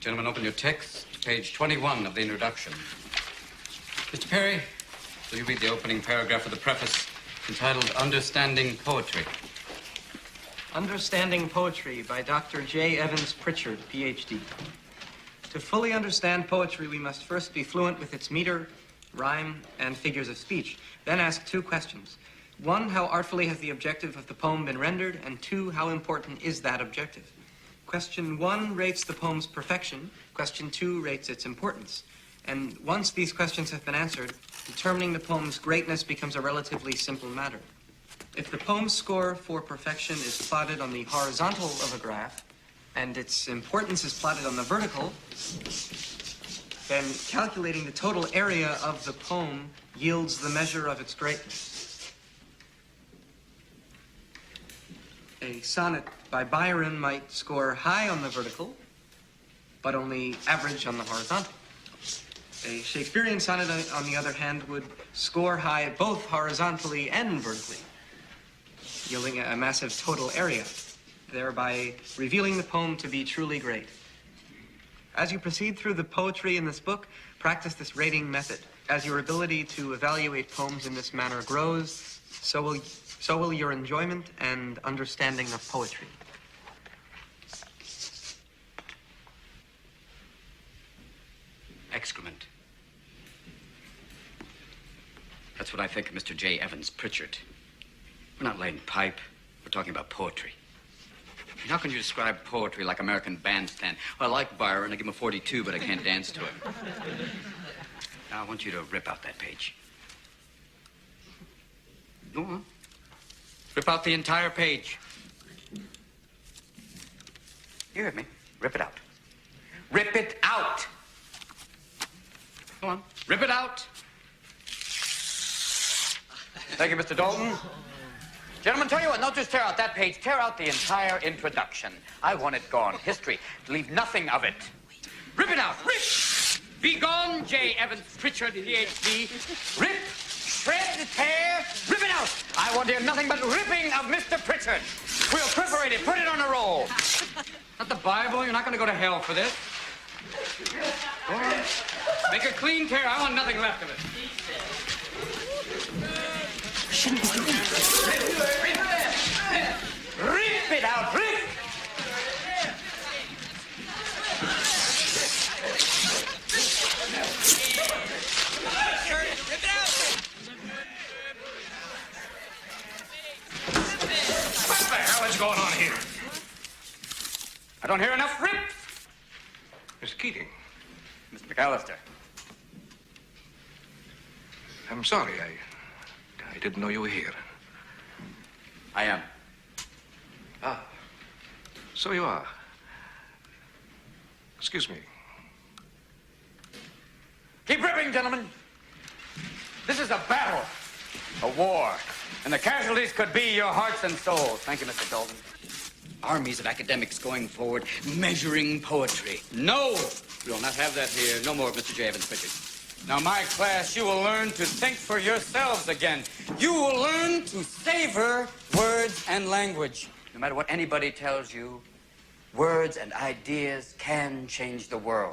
Gentlemen, open your text, page 21 of the introduction. Mr. Perry, will you read the opening paragraph of the preface entitled Understanding Poetry? Understanding Poetry by Dr. J. Evans Pritchard, Ph.D. To fully understand poetry, we must first be fluent with its meter, rhyme, and figures of speech. Then ask two questions. One, how artfully has the objective of the poem been rendered? And two, how important is that objective? Question one rates the poem's perfection. Question two rates its importance. And once these questions have been answered, determining the poem's greatness becomes a relatively simple matter. If the poem's score for perfection is plotted on the horizontal of a graph, and its importance is plotted on the vertical, then calculating the total area of the poem yields the measure of its greatness. A sonnet by Byron might score high on the vertical, but only average on the horizontal. A Shakespearean sonnet, on the other hand, would score high both horizontally and vertically, yielding a massive total area, thereby revealing the poem to be truly great. As you proceed through the poetry in this book, practice this rating method. As your ability to evaluate poems in this manner grows, so will your enjoyment and understanding of poetry. Excrement. That's what I think of Mr. J. Evans Pritchard. We're not laying pipe. We're talking about poetry. How can you describe poetry like American Bandstand? Well, I like Byron. I give him a 42, but I can't dance to it. Now, I want you to rip out that page. Go on. Rip out the entire page. You heard me. Rip it out. Rip it out! Go on. Rip it out! Thank you, Mr. Dalton. Gentlemen, tell you what, don't just tear out that page. Tear out the entire introduction. I want it gone. History. Leave nothing of it. Rip it out. Rip! Be gone, J. Evans Pritchard, Ph.D. Rip, shred, tear, rip it out. I want to hear nothing but ripping of Mr. Pritchard. We'll perforate it. Put it on a roll. Not the Bible. You're not going to go to hell for this. Go on. Make a clean tear. I want nothing left of it. Shouldn't be doing Rip it out. Rip! What the hell is going on here? I don't hear enough rip. Miss Keating. Mr. McAllister. I'm sorry. I didn't know you were here. I am. Ah. So you are. Excuse me. Keep ripping, gentlemen. This is a battle, a war, and the casualties could be your hearts and souls. Thank you, Mr. Dalton. Armies of academics going forward, measuring poetry. No, we will not have that here. No more of Mr. J. Evans Pritchard. Now, my class, you will learn to think for yourselves again. You will learn to savor words and language. No matter what anybody tells you, words and ideas can change the world.